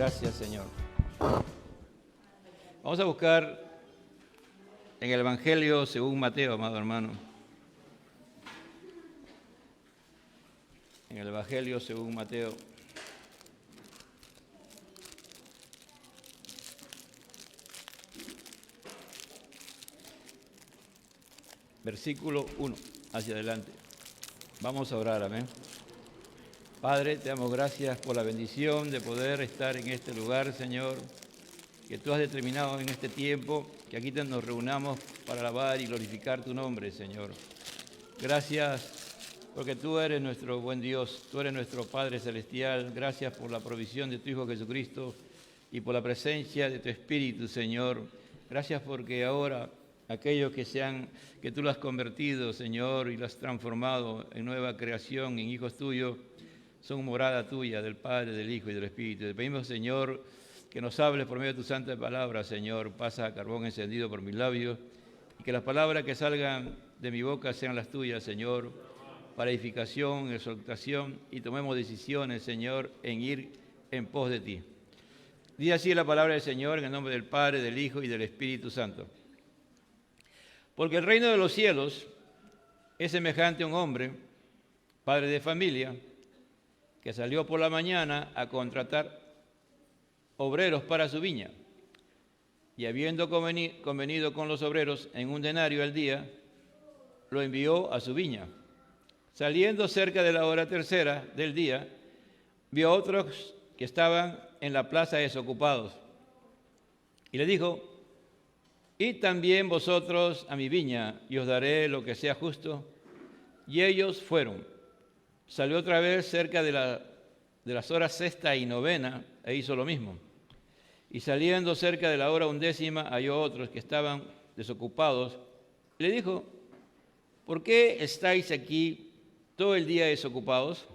Gracias, Señor. Vamos a buscar en el Evangelio según Mateo, amado hermano. En el Evangelio según Mateo. Versículo 1, hacia adelante. Vamos a orar, amén. Padre, te damos gracias por la bendición de poder estar en este lugar, Señor, que tú has determinado en este tiempo, que aquí nos reunamos para alabar y glorificar tu nombre, Señor. Gracias porque tú eres nuestro buen Dios, tú eres nuestro Padre Celestial. Gracias por la provisión de tu Hijo Jesucristo y por la presencia de tu Espíritu, Señor. Gracias porque ahora aquellos que tú lo has convertido, Señor, y lo has transformado en nueva creación, en hijos tuyos, son morada tuya, del Padre, del Hijo y del Espíritu. Te pedimos, Señor, que nos hables por medio de tu santa palabra, Señor. Pasa carbón encendido por mis labios y que las palabras que salgan de mi boca sean las tuyas, Señor, para edificación, exhortación, y tomemos decisiones, Señor, en ir en pos de ti. Dice así la palabra del Señor en el nombre del Padre, del Hijo y del Espíritu Santo. Porque el reino de los cielos es semejante a un hombre, padre de familia, que salió por la mañana a contratar obreros para su viña. Y habiendo convenido con los obreros en un denario al día, lo envió a su viña. Saliendo cerca de la hora tercera del día, vio a otros que estaban en la plaza desocupados. Y le dijo: id también vosotros a mi viña, y os daré lo que sea justo. Y ellos fueron. Salió otra vez cerca de las horas sexta y novena, e hizo lo mismo. Y saliendo cerca de la hora 11, halló otros que estaban desocupados. Y le dijo: ¿por qué estáis aquí todo el día desocupados?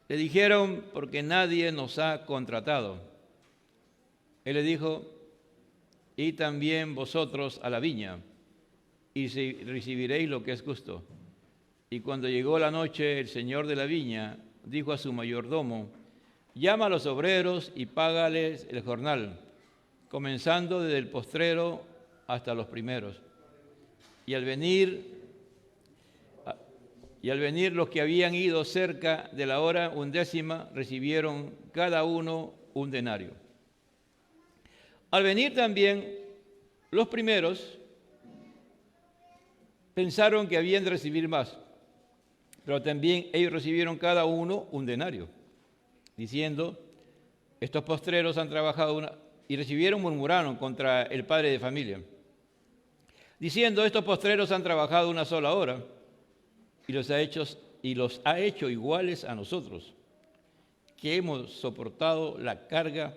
Le dijeron: porque nadie nos ha contratado. Él le dijo: id también vosotros a la viña, y recibiréis lo que es justo. Y cuando llegó la noche, el señor de la viña dijo a su mayordomo: llama a los obreros y págales el jornal, comenzando desde el postrero hasta los primeros. Y al venir los que habían ido cerca de la hora 11, recibieron cada uno un denario. Al venir también los primeros, pensaron que habían de recibir más, pero también ellos recibieron cada uno un denario, diciendo: estos postreros han trabajado y murmuraron contra el padre de familia, diciendo: estos postreros han trabajado una sola hora y los ha hecho iguales a nosotros, que hemos soportado la carga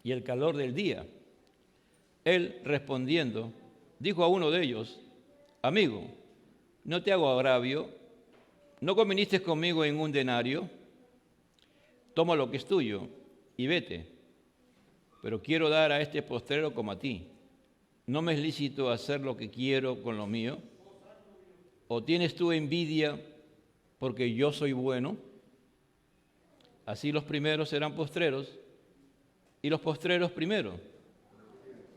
y el calor del día. Él, respondiendo, dijo a uno de ellos: amigo, no te hago agravio, ¿no conviniste conmigo en un denario? Toma lo que es tuyo y vete. Pero quiero dar a este postrero como a ti. ¿No me es lícito hacer lo que quiero con lo mío? ¿O tienes tú envidia porque yo soy bueno? Así los primeros serán postreros y los postreros primeros,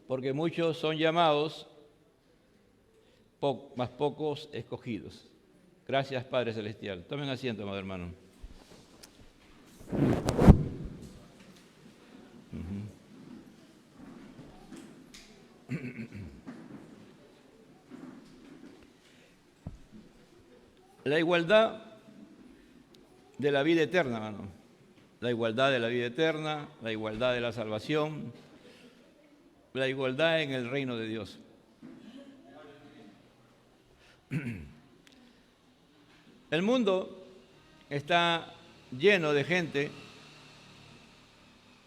porque muchos son llamados, mas pocos escogidos. Gracias, Padre Celestial. Tomen asiento, amado hermano. La igualdad de la vida eterna, hermano. La igualdad de la vida eterna, la igualdad de la salvación, la igualdad en el reino de Dios. El mundo está lleno de gente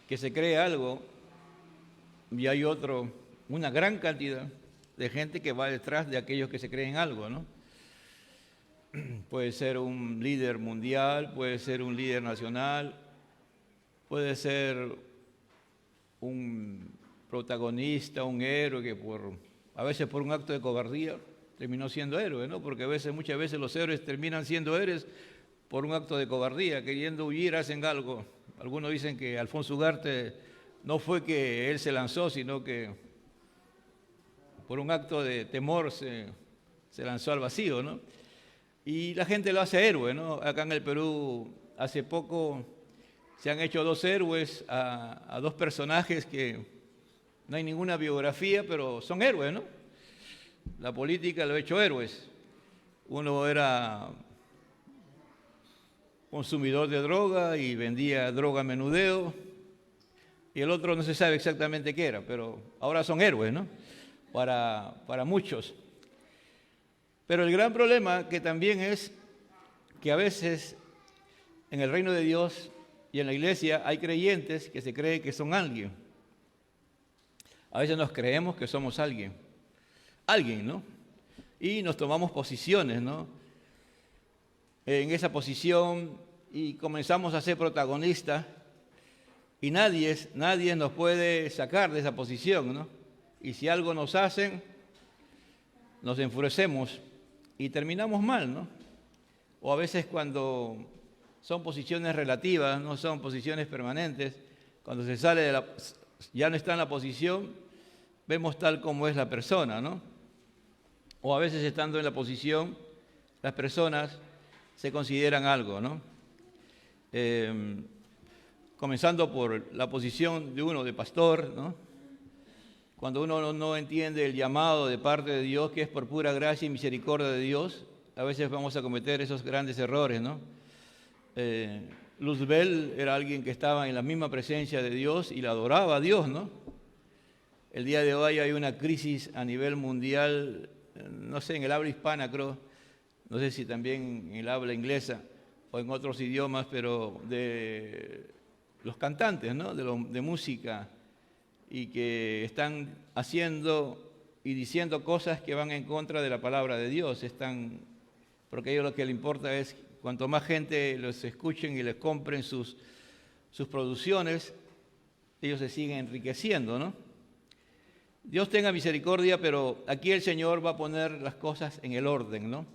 que se cree algo y hay una gran cantidad de gente que va detrás de aquellos que se creen algo, ¿no? Puede ser un líder mundial, puede ser un líder nacional, puede ser un protagonista, un héroe que a veces por un acto de cobardía terminó siendo héroe, ¿no? Porque muchas veces los héroes terminan siendo héroes por un acto de cobardía, queriendo huir, hacen algo. Algunos dicen que Alfonso Ugarte no fue que él se lanzó, sino que por un acto de temor se lanzó al vacío, ¿no? Y la gente lo hace héroe, ¿no? Acá en el Perú, hace poco se han hecho 2 héroes a 2 personajes que no hay ninguna biografía, pero son héroes, ¿no? La política lo ha hecho héroes. Uno era consumidor de droga y vendía droga a menudeo, y el otro no se sabe exactamente qué era, pero ahora son héroes, ¿no? Para muchos. Pero el gran problema que también es que a veces en el reino de Dios y en la iglesia hay creyentes que se creen que son alguien. A veces nos creemos que somos alguien, ¿no? Y nos tomamos posiciones, ¿no? En esa posición y comenzamos a ser protagonistas y nadie nos puede sacar de esa posición, ¿no? Y si algo nos hacen, nos enfurecemos y terminamos mal, ¿no? O a veces cuando son posiciones relativas, no son posiciones permanentes, cuando se sale ya no está en la posición, vemos tal como es la persona, ¿no? O a veces estando en la posición, las personas se consideran algo, ¿no? Comenzando por la posición de uno de pastor, ¿no? Cuando uno no entiende el llamado de parte de Dios, que es por pura gracia y misericordia de Dios, a veces vamos a cometer esos grandes errores, ¿no? Luzbel era alguien que estaba en la misma presencia de Dios y la adoraba a Dios, ¿no? El día de hoy hay una crisis a nivel mundial, no sé, en el habla hispana creo, no sé si también en el habla inglesa o en otros idiomas, pero de los cantantes, ¿no? De música, y que están haciendo y diciendo cosas que van en contra de la palabra de Dios. Porque a ellos lo que les importa es, cuanto más gente los escuchen y les compren sus producciones, ellos se siguen enriqueciendo, ¿no? Dios tenga misericordia, pero aquí el Señor va a poner las cosas en el orden, ¿no?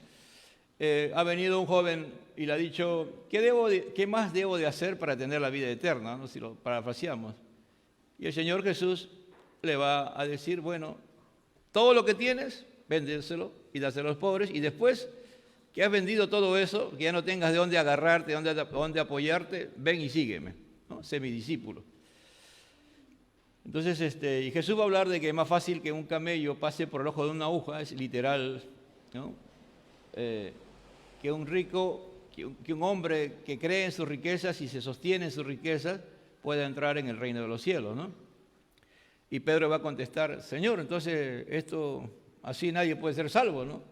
Ha venido un joven y le ha dicho, ¿qué más debo de hacer para tener la vida eterna? ¿No? Si lo parafraseamos. Y el Señor Jesús le va a decir, bueno, todo lo que tienes, véndeselo y dáselo a los pobres, y después que has vendido todo eso, que ya no tengas de dónde agarrarte, de dónde apoyarte, ven y sígueme, ¿no? Sé mi discípulo. Entonces, y Jesús va a hablar de que es más fácil que un camello pase por el ojo de una aguja, es literal, ¿no? Que un rico, que un hombre que cree en sus riquezas y se sostiene en sus riquezas, pueda entrar en el reino de los cielos, ¿no? Y Pedro va a contestar, Señor, entonces esto, así nadie puede ser salvo, ¿no?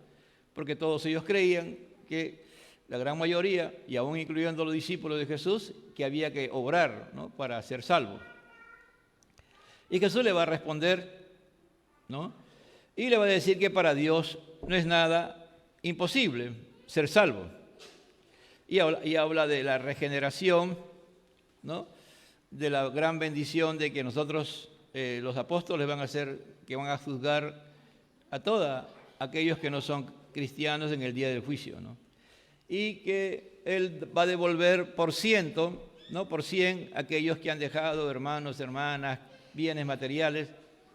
Porque todos ellos creían que la gran mayoría, y aún incluyendo los discípulos de Jesús, que había que obrar, ¿no? Para ser salvo. Y Jesús le va a responder, ¿no? Y le va a decir que para Dios no es nada imposible ser salvo. Y habla de la regeneración, ¿no? De la gran bendición de que nosotros, los apóstoles, van a juzgar a todos aquellos que no son cristianos en el día del juicio, ¿no? Y que Él va a devolver por 100, ¿no? Por 100 aquellos que han dejado hermanos, hermanas, bienes materiales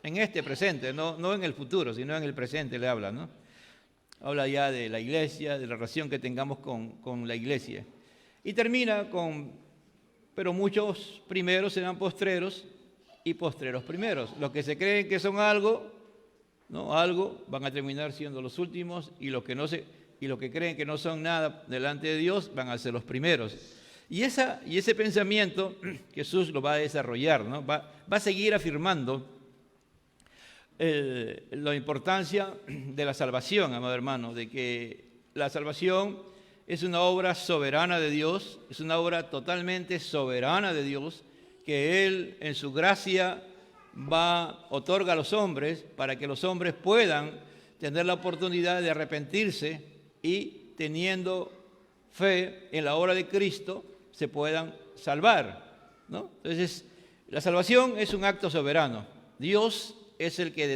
en este presente, no en el futuro, sino en el presente le habla, ¿no? Habla ya de la iglesia, de la relación que tengamos con la iglesia. Y termina con, pero muchos primeros serán postreros y postreros primeros. Los que se creen que son algo, ¿no? Algo, van a terminar siendo los últimos, y los que creen que no son nada delante de Dios van a ser los primeros. Y ese pensamiento Jesús lo va a desarrollar, ¿no? Va a seguir afirmando la importancia de la salvación, amado hermano, de que la salvación es una obra soberana de Dios, es una obra totalmente soberana de Dios, que Él en su gracia otorga a los hombres para que los hombres puedan tener la oportunidad de arrepentirse y, teniendo fe en la obra de Cristo, se puedan salvar, ¿no? Entonces, la salvación es un acto soberano. Dios es el que ha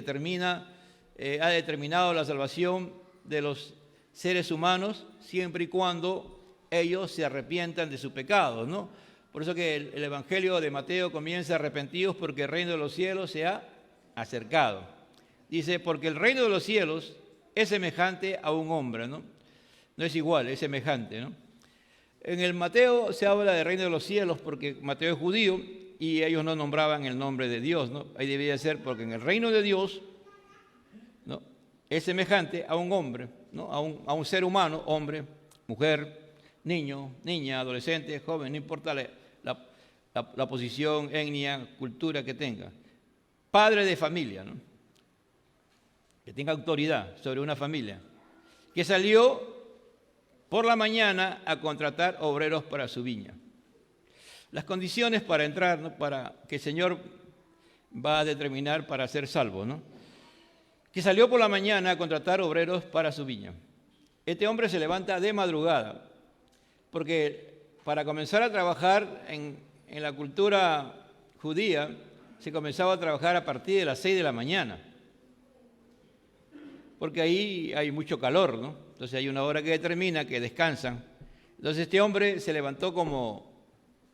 determinado la salvación de los seres humanos, siempre y cuando ellos se arrepientan de sus pecados, ¿no? Por eso que el Evangelio de Mateo comienza: arrepentidos porque el reino de los cielos se ha acercado. Dice, porque el reino de los cielos es semejante a un hombre, ¿no? No es igual, es semejante, ¿no? En el Mateo se habla del reino de los cielos porque Mateo es judío y ellos no nombraban el nombre de Dios, ¿no? Ahí debía ser porque en el reino de Dios, ¿no?, es semejante a un hombre, ¿no?, a un ser humano, hombre, mujer, niño, niña, adolescente, joven, no importa la posición, etnia, cultura que tenga. Padre de familia, ¿no?, que tenga autoridad sobre una familia, que salió por la mañana a contratar obreros para su viña. Las condiciones para entrar, ¿no?, para que el Señor va a determinar para ser salvo, ¿no?, que salió por la mañana a contratar obreros para su viña. Este hombre se levanta de madrugada, porque para comenzar a trabajar en la cultura judía, se comenzaba a trabajar a partir de las 6 de la mañana, porque ahí hay mucho calor, ¿no? Entonces hay una hora que determina que descansan. Entonces este hombre se levantó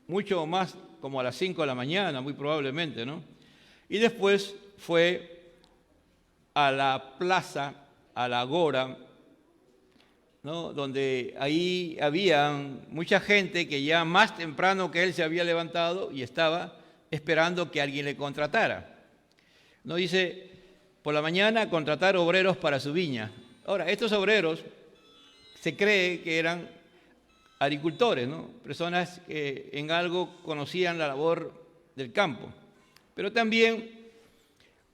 mucho más, como a las 5 de la mañana, muy probablemente, ¿no? Y después fue a la plaza, a la agora, ¿no?, donde ahí había mucha gente que ya más temprano que él se había levantado y estaba esperando que alguien le contratara. No dice, por la mañana contratar obreros para su viña. Ahora, estos obreros se cree que eran agricultores, ¿no?, personas que en algo conocían la labor del campo, pero también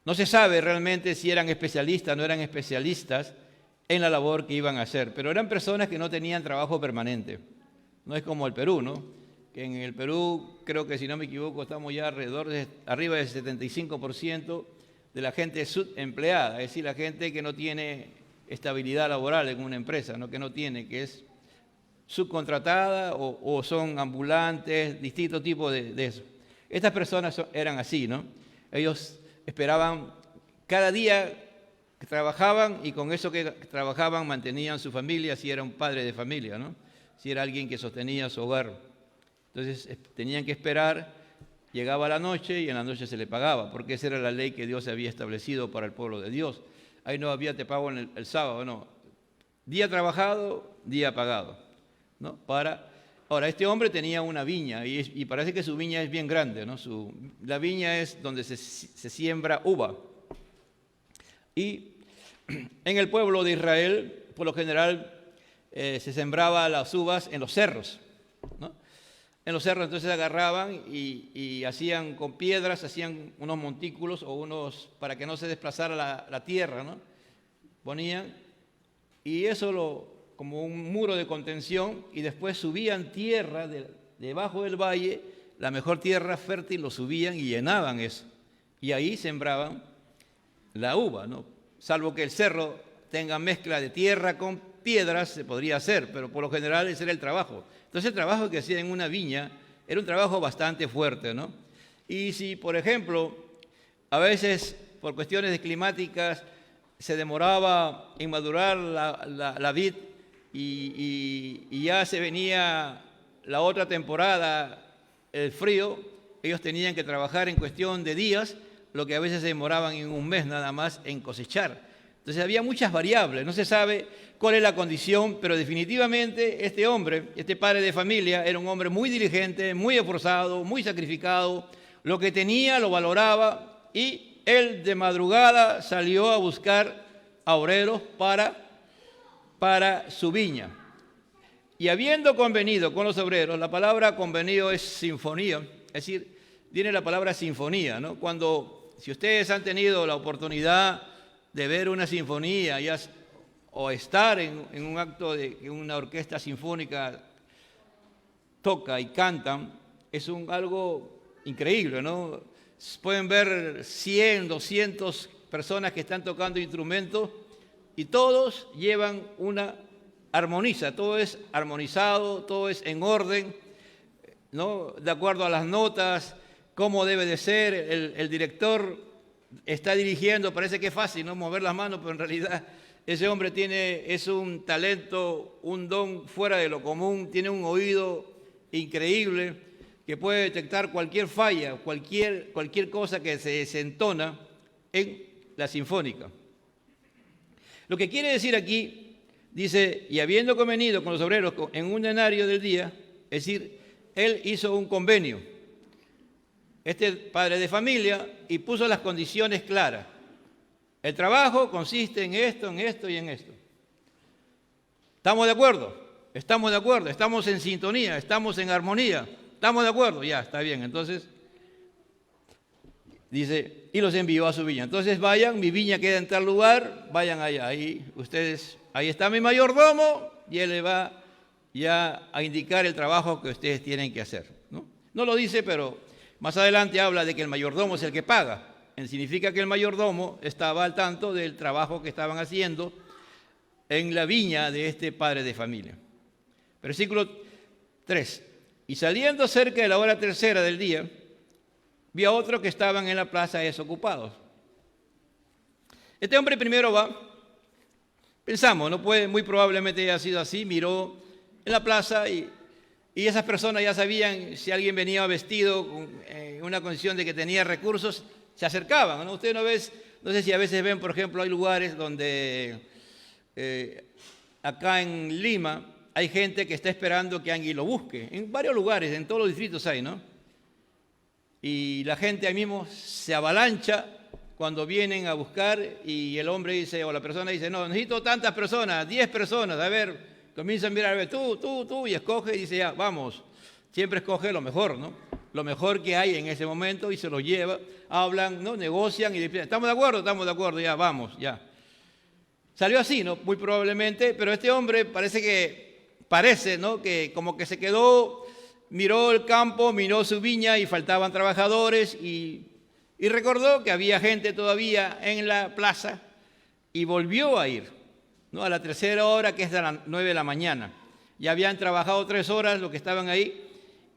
no se sabe realmente si eran especialistas o no eran especialistas en la labor que iban a hacer, pero eran personas que no tenían trabajo permanente. No es como el Perú, ¿no?, que en el Perú, creo que si no me equivoco, estamos ya arriba del 75% de la gente subempleada, es decir, la gente que no tiene estabilidad laboral en una empresa, ¿no?, que es subcontratada o son ambulantes, distintos tipos de eso. Estas personas eran así, ¿no? Ellos esperaban cada día que trabajaban y con eso que trabajaban mantenían su familia, si era un padre de familia, ¿no?, si era alguien que sostenía su hogar. Entonces tenían que esperar, llegaba la noche y en la noche se le pagaba, porque esa era la ley que Dios había establecido para el pueblo de Dios. Ahí no había te pago en el sábado, no. Día trabajado, día pagado, ¿no? Ahora, este hombre tenía una viña y parece que su viña es bien grande, ¿no? La viña es donde se siembra uva. Y en el pueblo de Israel, por lo general, se sembraba las uvas en los cerros, ¿no? En los cerros entonces agarraban y hacían con piedras, hacían unos montículos para que no se desplazara la tierra, ¿no? Ponían, y eso como un muro de contención, y después subían tierra debajo del valle, la mejor tierra fértil, lo subían y llenaban eso. Y ahí sembraban la uva, ¿no? Salvo que el cerro tenga mezcla de tierra con piedras, se podría hacer, pero por lo general ese era el trabajo. Entonces el trabajo que hacían en una viña era un trabajo bastante fuerte, ¿no? Y si, por ejemplo, a veces por cuestiones climáticas se demoraba en madurar la vid y ya se venía la otra temporada, el frío, ellos tenían que trabajar en cuestión de días, lo que a veces se demoraban en un mes nada más en cosechar. Entonces había muchas variables, no se sabe cuál es la condición, pero definitivamente este hombre, este padre de familia, era un hombre muy diligente, muy esforzado, muy sacrificado, lo que tenía lo valoraba y él de madrugada salió a buscar a obreros para su viña. Y habiendo convenido con los obreros, la palabra convenido es sinfonía, es decir, viene la palabra sinfonía, ¿no? Si ustedes han tenido la oportunidad de ver una sinfonía o estar en un acto de que una orquesta sinfónica toca y cantan, es algo increíble, ¿no? Pueden ver 100, 200 personas que están tocando instrumentos y todos llevan armoniza, todo es armonizado, todo es en orden, ¿no?, de acuerdo a las notas, cómo debe de ser. El director está dirigiendo, parece que es fácil, ¿no? Mover las manos, pero en realidad ese hombre es un talento, un don fuera de lo común, tiene un oído increíble que puede detectar cualquier falla, cualquier cosa que se desentona en la sinfónica. Lo que quiere decir aquí, dice, y habiendo convenido con los obreros en un denario del día, es decir, él hizo un convenio, este padre de familia, y puso las condiciones claras. El trabajo consiste en esto y en esto. ¿Estamos de acuerdo? Estamos de acuerdo, estamos en sintonía, estamos en armonía, estamos de acuerdo, ya, está bien. Entonces, dice, y los envió a su viña. Entonces vayan, mi viña queda en tal lugar, vayan allá, ahí está mi mayordomo, y él le va ya a indicar el trabajo que ustedes tienen que hacer. No lo dice, pero más adelante habla de que el mayordomo es el que paga. Significa que el mayordomo estaba al tanto del trabajo que estaban haciendo en la viña de este padre de familia. Versículo 3. Y saliendo cerca de la hora tercera del día, vio a otros que estaban en la plaza desocupados. Este hombre primero va, pensamos, muy probablemente haya sido así, miró en la plaza y esas personas ya sabían si alguien venía vestido en una condición de que tenía recursos, se acercaban, ¿no? Ustedes no sé si a veces ven, por ejemplo, hay lugares donde acá en Lima hay gente que está esperando que alguien lo busque. En varios lugares, en todos los distritos hay, ¿no? Y la gente ahí mismo se avalancha cuando vienen a buscar y el hombre dice, o la persona dice, no, necesito tantas personas, 10 personas, a ver, comienza a mirar, a ver, tú, y escoge y dice, ya, vamos. Siempre escoge lo mejor, ¿no? Lo mejor que hay en ese momento y se lo lleva, hablan, ¿no? Negocian y dicen, estamos de acuerdo, ya, vamos, ya. Salió así, ¿no? Muy probablemente, pero este hombre parece, ¿no? Que como que se quedó, miró el campo, miró su viña y faltaban trabajadores y recordó que había gente todavía en la plaza y volvió a ir, ¿no? A la tercera hora, que es de las 9 de la mañana. Ya habían trabajado 3 horas los que estaban ahí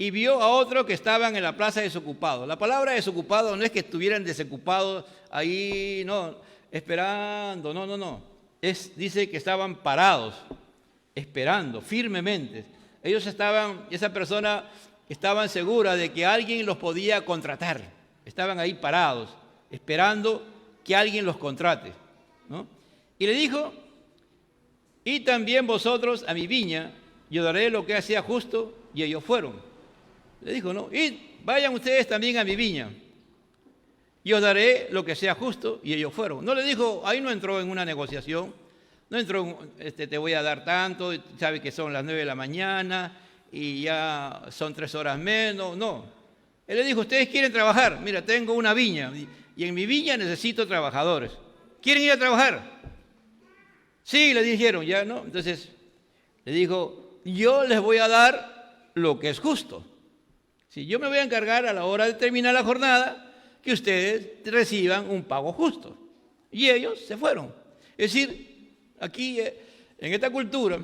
y vio a otros que estaban en la plaza desocupados. La palabra desocupado no es que estuvieran desocupados ahí, no, esperando, no. Dice que estaban parados, esperando firmemente. Esa persona estaban seguras de que alguien los podía contratar. Estaban ahí parados, esperando que alguien los contrate, ¿no? Y le dijo, y también vosotros a mi viña, yo daré lo que sea justo, y ellos fueron. Le dijo, no, y vayan ustedes también a mi viña, y os daré lo que sea justo, y ellos fueron. No le dijo, ahí no entró en una negociación, no entró, te voy a dar tanto, sabe que son las 9 de la mañana, y ya son 3 horas menos, no. Él le dijo, ustedes quieren trabajar, mira, tengo una viña, y en mi viña necesito trabajadores. ¿Quieren ir a trabajar? Sí, le dijeron, ya, ¿no? Entonces, le dijo, yo les voy a dar lo que es justo. Si yo me voy a encargar a la hora de terminar la jornada, que ustedes reciban un pago justo. Y ellos se fueron. Es decir, aquí en esta cultura,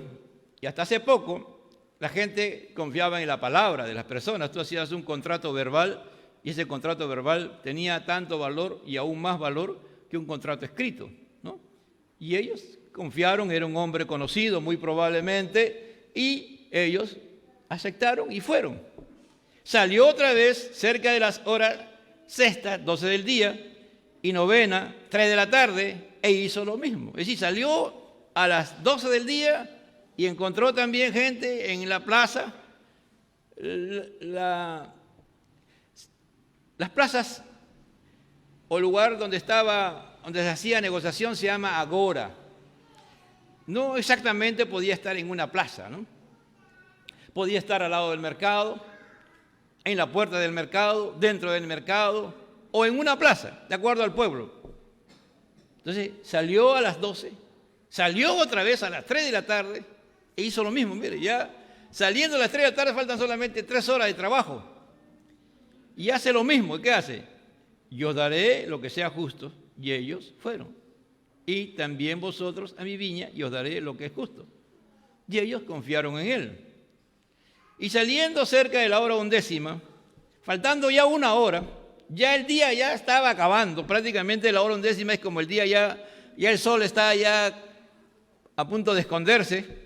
y hasta hace poco, la gente confiaba en la palabra de las personas. Tú hacías un contrato verbal y ese contrato verbal tenía tanto valor y aún más valor que un contrato escrito, ¿no? Y ellos confiaron, era un hombre conocido muy probablemente, y ellos aceptaron y fueron. Salió otra vez cerca de las horas sexta, 12 del día, y novena, 3 de la tarde, e hizo lo mismo. Es decir, salió a las 12 del día y encontró también gente en la plaza. Las plazas o lugar donde se hacía negociación se llama agora. No exactamente podía estar en una plaza, ¿no? Podía estar al lado del mercado, en la puerta del mercado, dentro del mercado o en una plaza, de acuerdo al pueblo. Entonces salió a las 12, salió otra vez a las 3 de la tarde e hizo lo mismo. Mire, ya saliendo a las 3 de la tarde faltan solamente 3 horas de trabajo. Y hace lo mismo. ¿Qué hace? Yo daré lo que sea justo. Y ellos fueron. Y también vosotros a mi viña y os daré lo que es justo. Y ellos confiaron en él. Y saliendo cerca de la hora 11, faltando ya 1 hora, ya el día ya estaba acabando, prácticamente la hora 11 es como el día ya el sol está ya a punto de esconderse.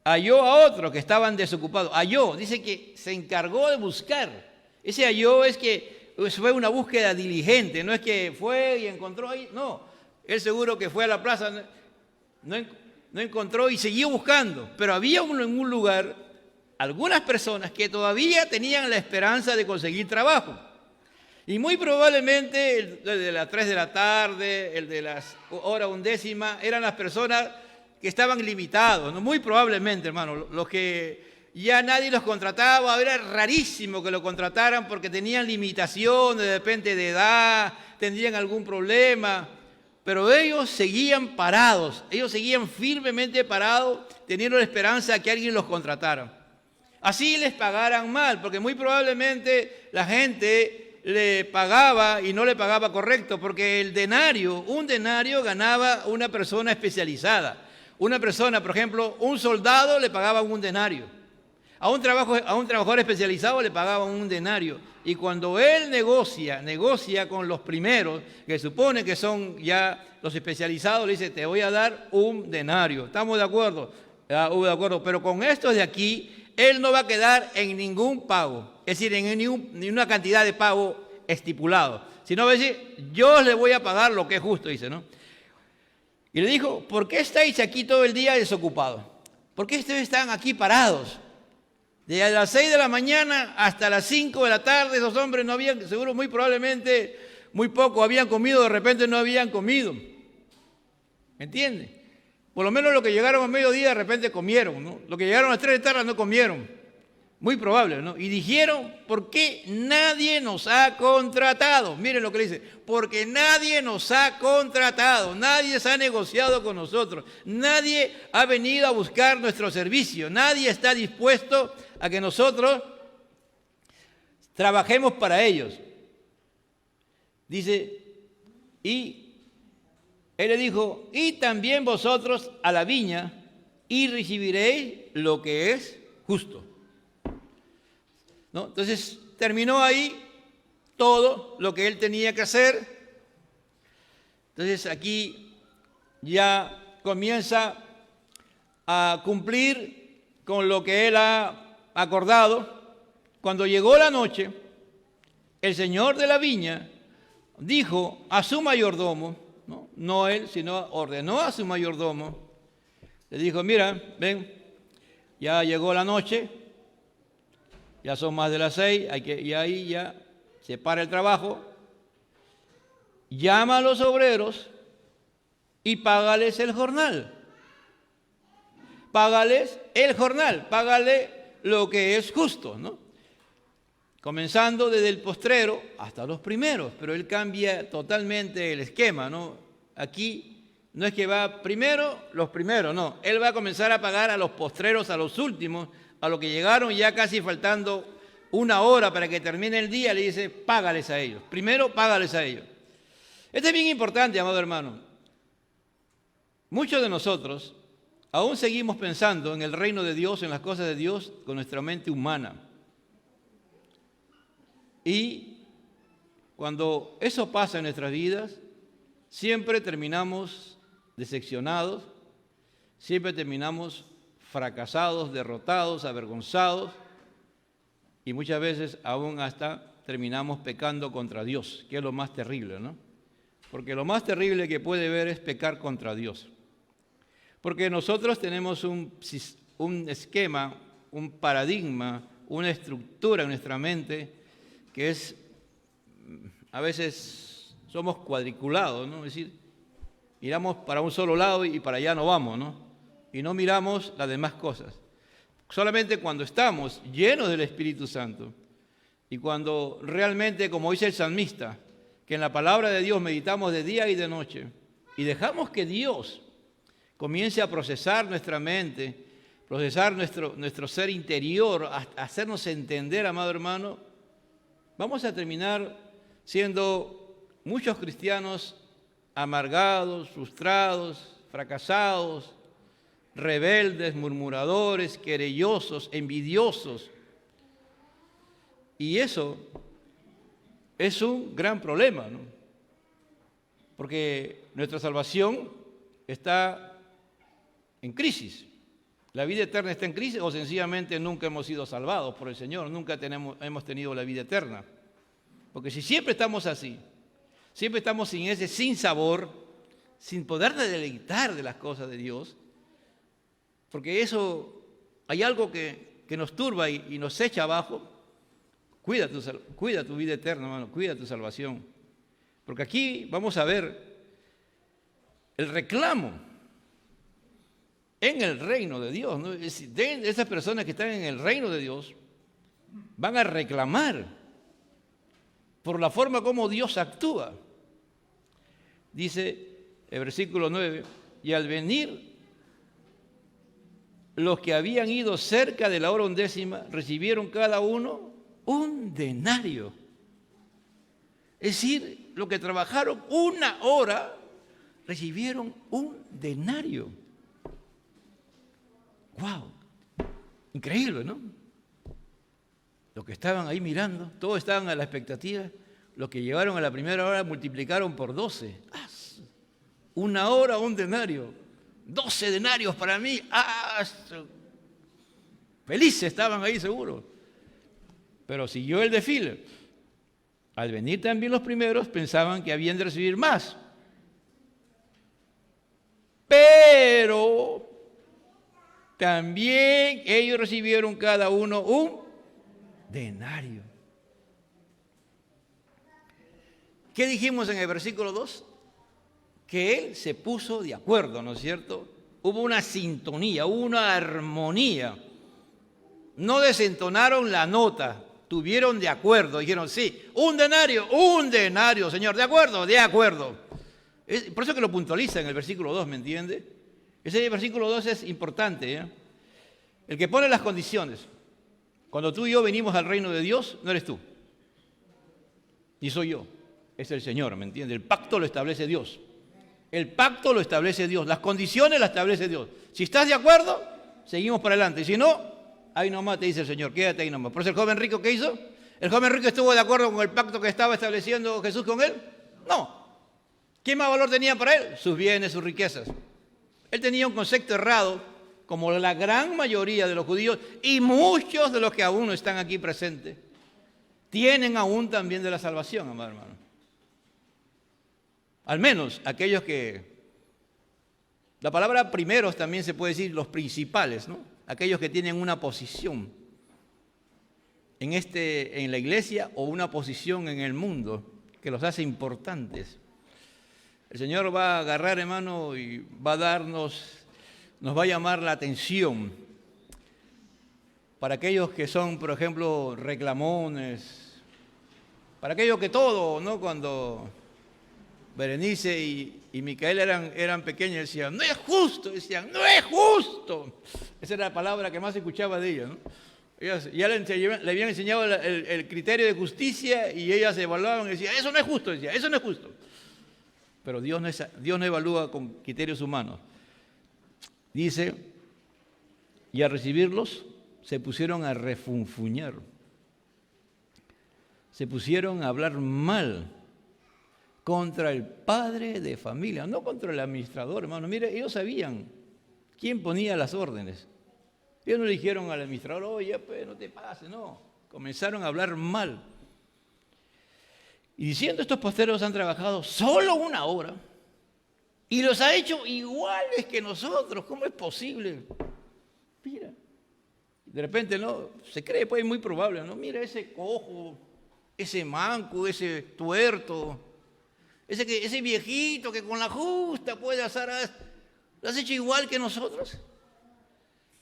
Halló a otros que estaban desocupados. Halló, dice que se encargó de buscar. Ese halló es que fue una búsqueda diligente, no es que fue y encontró ahí, no. Él seguro que fue a la plaza, no encontró y siguió buscando, pero había en un lugar algunas personas que todavía tenían la esperanza de conseguir trabajo. Y muy probablemente el de las 3 de la tarde, el de las hora 11, eran las personas que estaban limitados, ¿no? Muy probablemente, hermano, los que ya nadie los contrataba, era rarísimo que lo contrataran porque tenían limitaciones, de repente de edad, tendrían algún problema, pero ellos seguían parados, ellos seguían firmemente parados, teniendo la esperanza de que alguien los contratara. Así les pagaran mal, porque muy probablemente la gente le pagaba y no le pagaba correcto, porque un denario ganaba una persona especializada. Una persona, por ejemplo, un soldado le pagaban un denario. A un trabajador especializado le pagaban un denario. Y cuando él negocia con los primeros, que supone que son ya los especializados, le dice, te voy a dar un denario. ¿Estamos de acuerdo? De acuerdo. Pero con estos de aquí, él no va a quedar en ningún pago. Es decir, en ni una cantidad de pago estipulado. Sino va a decir, yo le voy a pagar lo que es justo, dice, ¿no? Y le dijo, ¿por qué estáis aquí todo el día desocupados? ¿Por qué ustedes están aquí parados? Desde las 6 de la mañana hasta las 5 de la tarde, esos hombres no habían, seguro muy probablemente, muy poco habían comido, de repente no habían comido. ¿Me entiende? Por lo menos los que llegaron a mediodía de repente comieron, ¿no? Los que llegaron a las 3 de la tarde no comieron. Muy probable, ¿no? Y dijeron, ¿por qué nadie nos ha contratado? Miren lo que le dice, porque nadie nos ha contratado, nadie se ha negociado con nosotros, nadie ha venido a buscar nuestro servicio, nadie está dispuesto a que nosotros trabajemos para ellos. Dice, y él le dijo, y también vosotros a la viña y recibiréis lo que es justo. ¿No? Entonces terminó ahí todo lo que él tenía que hacer. Entonces aquí ya comienza a cumplir con lo que él ha acordado. Cuando llegó la noche, el señor de la viña dijo a su mayordomo, no él, sino ordenó a su mayordomo, le dijo, mira, ven, ya llegó la noche, ya son más de las 6, y ahí ya se para el trabajo, llama a los obreros y págales el jornal. Págales el jornal, págale lo que es justo, ¿no? Comenzando desde el postrero hasta los primeros, pero él cambia totalmente el esquema, ¿no? Aquí no es que va primero los primeros, no. Él va a comenzar a pagar a los postreros, a los últimos, a los que llegaron ya casi faltando una hora para que termine el día, le dice, págales a ellos. Primero, págales a ellos. Esto es bien importante, amado hermano. Muchos de nosotros aún seguimos pensando en el reino de Dios, en las cosas de Dios, con nuestra mente humana. Y cuando eso pasa en nuestras vidas, siempre terminamos decepcionados, siempre terminamos fracasados, derrotados, avergonzados, y muchas veces aún hasta terminamos pecando contra Dios, que es lo más terrible, ¿no? Porque lo más terrible que puede haber es pecar contra Dios. Porque nosotros tenemos un esquema, un paradigma, una estructura en nuestra mente que es, a veces somos cuadriculados, ¿no? Es decir, miramos para un solo lado y para allá no vamos, ¿no? Y no miramos las demás cosas. Solamente cuando estamos llenos del Espíritu Santo y cuando realmente, como dice el salmista, que en la palabra de Dios meditamos de día y de noche y dejamos que Dios comience a procesar nuestra mente, procesar nuestro ser interior, a hacernos entender, amado hermano, vamos a terminar siendo muchos cristianos amargados, frustrados, fracasados, rebeldes, murmuradores, querellosos, envidiosos. Y eso es un gran problema, ¿no? Porque nuestra salvación está en crisis. La vida eterna está en crisis o sencillamente nunca hemos sido salvados por el Señor, nunca hemos tenido la vida eterna. Porque si siempre estamos así, siempre estamos sin ese sinsabor, sin poder deleitar de las cosas de Dios, porque eso, hay algo que nos turba y nos echa abajo. Cuida tu vida eterna, hermano, cuida tu salvación. Porque aquí vamos a ver el reclamo en el reino de Dios, ¿no? De esas personas que están en el reino de Dios van a reclamar por la forma como Dios actúa. Dice el versículo 9, y al venir los que habían ido cerca de la hora 11ª recibieron cada uno un denario. Es decir, los que trabajaron 1 hora recibieron un denario. ¡Wow! Increíble, ¿no? Los que estaban ahí mirando, todos estaban a la expectativa. Los que llegaron a la primera hora multiplicaron por 12. ¡Ah! 1 hora, un denario. 12 denarios para mí. ¡Ah! Felices estaban ahí seguro. Pero siguió el desfile. Al venir también los primeros pensaban que habían de recibir más. Pero también ellos recibieron cada uno un denario. ¿Qué dijimos en el versículo 2? Que él se puso de acuerdo, ¿no es cierto? Hubo una sintonía, una armonía. No desentonaron la nota, tuvieron de acuerdo. Dijeron, sí, un denario, Señor, ¿de acuerdo? De acuerdo. Por eso que lo puntualiza en el versículo 2, ¿me entiende? Ese versículo 2 es importante, ¿eh? El que pone las condiciones. Cuando tú y yo venimos al reino de Dios, no eres tú. Ni soy yo. Es el Señor, ¿me entiende? El pacto lo establece Dios. El pacto lo establece Dios. Las condiciones las establece Dios. Si estás de acuerdo, seguimos para adelante. Y si no, ahí nomás te dice el Señor, quédate ahí nomás. Por eso el joven rico, ¿qué hizo? ¿El joven rico estuvo de acuerdo con el pacto que estaba estableciendo Jesús con él? No. ¿Qué más valor tenía para él? Sus bienes, sus riquezas. Él tenía un concepto errado, como la gran mayoría de los judíos y muchos de los que aún no están aquí presentes, tienen aún también de la salvación, amado hermano. Al menos aquellos que... La palabra primeros también se puede decir los principales, ¿no? Aquellos que tienen una posición en la iglesia o una posición en el mundo que los hace importantes. El Señor va a agarrar, hermano, y va a nos va a llamar la atención para aquellos que son, por ejemplo, reclamones, para aquellos que todo, ¿no? Cuando Berenice y Micael eran pequeños, decían, no es justo, no es justo. Esa era la palabra que más escuchaba de ellas, ¿no? Ellas ya le habían enseñado el criterio de justicia y ellas evaluaban y decían, eso no es justo, eso no es justo. Pero Dios no evalúa con criterios humanos. Dice, y al recibirlos se pusieron a refunfuñar. Se pusieron a hablar mal contra el padre de familia, no contra el administrador, hermano. Mire, ellos sabían quién ponía las órdenes. Ellos no le dijeron al administrador, oye, pues no te pases, no. Comenzaron a hablar mal. Y diciendo, estos posteros han trabajado solo 1 hora y los ha hecho iguales que nosotros. ¿Cómo es posible? Mira, de repente, ¿no? Se cree, pues es muy probable, ¿no? Mira ese cojo, ese manco, ese tuerto, ese viejito que con la justa puede hacer, ¿lo has hecho igual que nosotros?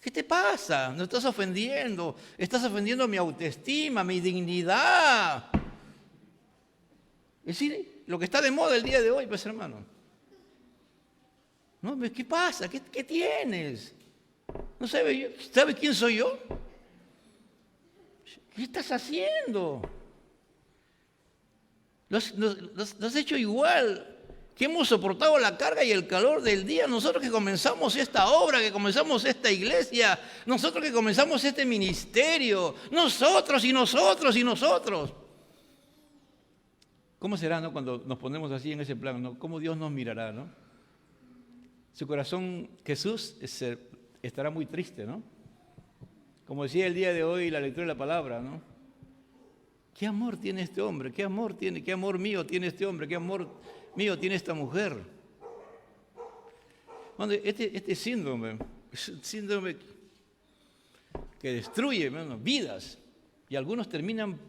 ¿Qué te pasa? Nos estás ofendiendo mi autoestima, mi dignidad. Es decir, lo que está de moda el día de hoy, pues hermano. ¿No? ¿Qué pasa? ¿Qué tienes? ¿No sabes quién soy yo? ¿Qué estás haciendo? Lo has hecho igual. Que hemos soportado la carga y el calor del día. Nosotros que comenzamos esta obra, que comenzamos esta iglesia, nosotros que comenzamos este ministerio, nosotros y nosotros y nosotros. ¿Cómo será, no, cuando nos ponemos así en ese plan, ¿no? ¿Cómo Dios nos mirará, no? Su corazón, Jesús, estará muy triste, ¿no? Como decía el día de hoy la lectura de la palabra, ¿no? ¿Qué amor tiene este hombre? ¿Qué amor tiene? ¿Qué amor mío tiene este hombre? ¿Qué amor mío tiene esta mujer? Bueno, este síndrome es un síndrome que destruye, hermano, vidas. Y algunos terminan,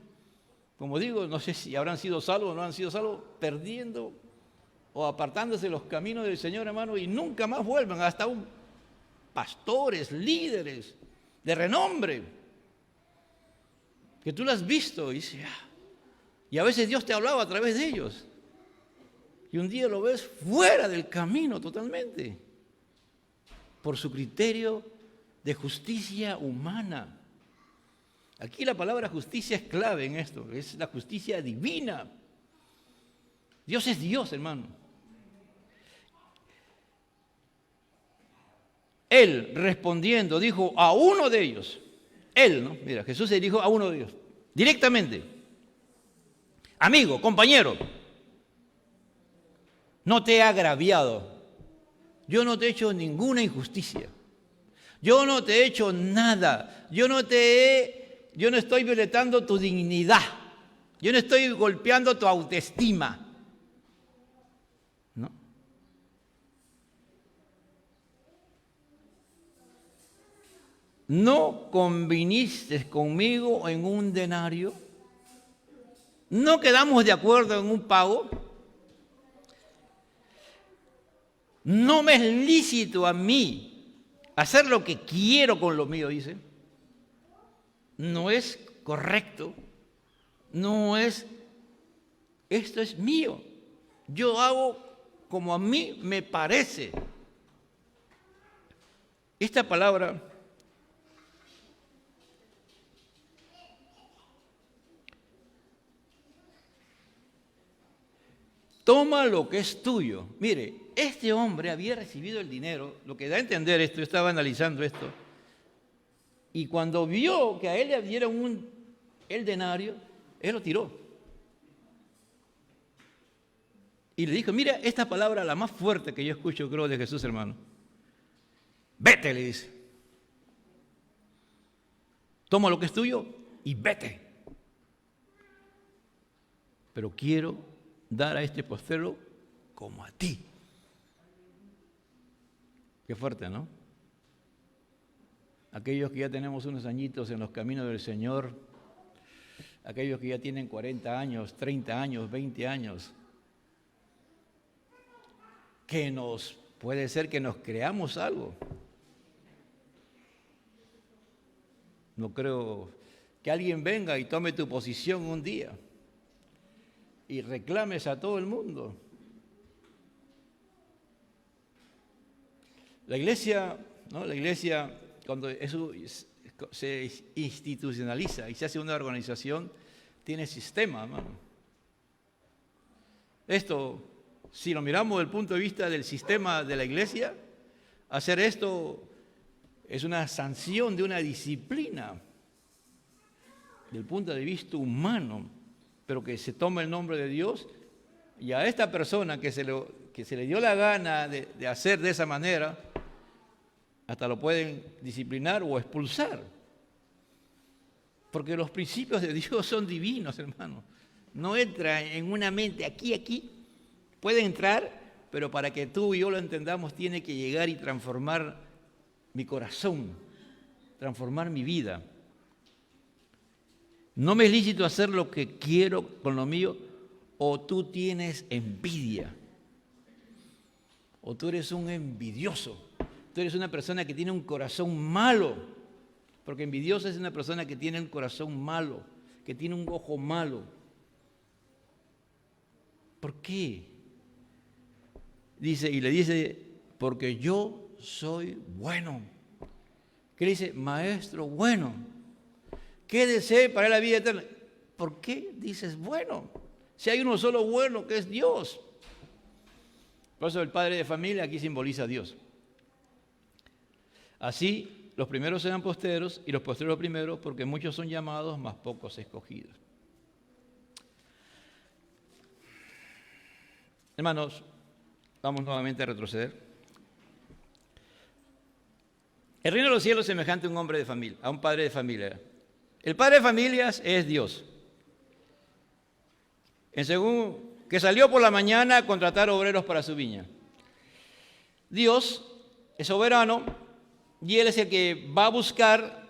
como digo, no sé si habrán sido salvos o no han sido salvos, perdiendo o apartándose de los caminos del Señor, hermano, y nunca más vuelven, hasta pastores, líderes de renombre, que tú lo has visto y dices, y a veces Dios te hablaba a través de ellos, y un día lo ves fuera del camino totalmente, por su criterio de justicia humana. Aquí la palabra justicia es clave en esto, es la justicia divina. Dios es Dios, hermano. Él, respondiendo, dijo a uno de ellos, él, ¿no? Mira, Jesús se dijo a uno de ellos, directamente, amigo, compañero, no te he agraviado, yo no te he hecho ninguna injusticia, yo no te he hecho nada, yo no estoy violentando tu dignidad, yo no estoy golpeando tu autoestima. ¿No? ¿No conviniste conmigo en un denario? ¿No quedamos de acuerdo en un pago? ¿No me es lícito a mí hacer lo que quiero con lo mío? Dice. No es correcto. No es, esto es mío. Yo hago como a mí me parece. Esta palabra toma lo que es tuyo. Mire, este hombre había recibido el dinero, lo que da a entender esto, yo estaba analizando esto, y cuando vio que a él le dieron el denario, él lo tiró. Y le dijo, mira esta palabra, la más fuerte que yo escucho, creo, de Jesús, hermano. Vete, le dice. Toma lo que es tuyo y vete. Pero quiero dar a este postero como a ti. Qué fuerte, ¿no? Aquellos que ya tenemos unos añitos en los caminos del Señor, aquellos que ya tienen 40 años, 30 años, 20 años, puede ser que nos creamos algo. No creo que alguien venga y tome tu posición un día y reclames a todo el mundo. La iglesia, ¿no? La iglesia, cuando eso se institucionaliza y se hace una organización, tiene sistema, hermano. Esto, si lo miramos desde el punto de vista del sistema de la iglesia, hacer esto es una sanción de una disciplina, del punto de vista humano, pero que se toma el nombre de Dios, y a esta persona que se le dio la gana de hacer de esa manera, hasta lo pueden disciplinar o expulsar. Porque los principios de Dios son divinos, hermano. No entra en una mente aquí. Puede entrar, pero para que tú y yo lo entendamos, tiene que llegar y transformar mi corazón, transformar mi vida. No me es lícito hacer lo que quiero con lo mío, o tú tienes envidia, o tú eres un envidioso. Tú eres una persona que tiene un corazón malo, porque envidiosa es una persona que tiene un corazón malo, que tiene un ojo malo. ¿Por qué? Dice, y le dice, porque yo soy bueno. ¿Qué le dice? Maestro bueno. ¿Qué desee para la vida eterna? ¿Por qué dices bueno? Si hay uno solo bueno, que es Dios. Por eso el padre de familia aquí simboliza a Dios. Así, los primeros serán posteros y los posteros primeros, porque muchos son llamados, mas pocos escogidos. Hermanos, vamos nuevamente a retroceder. El reino de los cielos es semejante a un hombre de familia, a un padre de familia. El padre de familias es Dios. Que salió por la mañana a contratar obreros para su viña. Dios es soberano y Él es el que va a buscar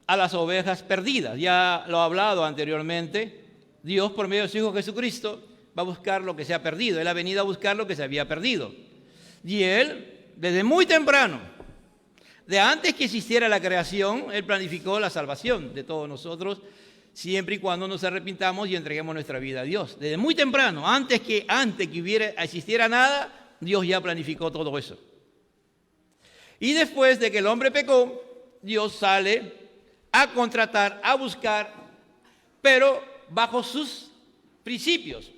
a las ovejas perdidas. Ya lo ha hablado anteriormente. Dios, por medio de su Hijo Jesucristo, va a buscar lo que se ha perdido. Él ha venido a buscar lo que se había perdido. Y Él, desde muy temprano, de antes que existiera la creación, Él planificó la salvación de todos nosotros, siempre y cuando nos arrepintamos y entreguemos nuestra vida a Dios. Desde muy temprano, antes que existiera nada, Dios ya planificó todo eso. Y después de que el hombre pecó, Dios sale a contratar, a buscar, pero bajo sus principios,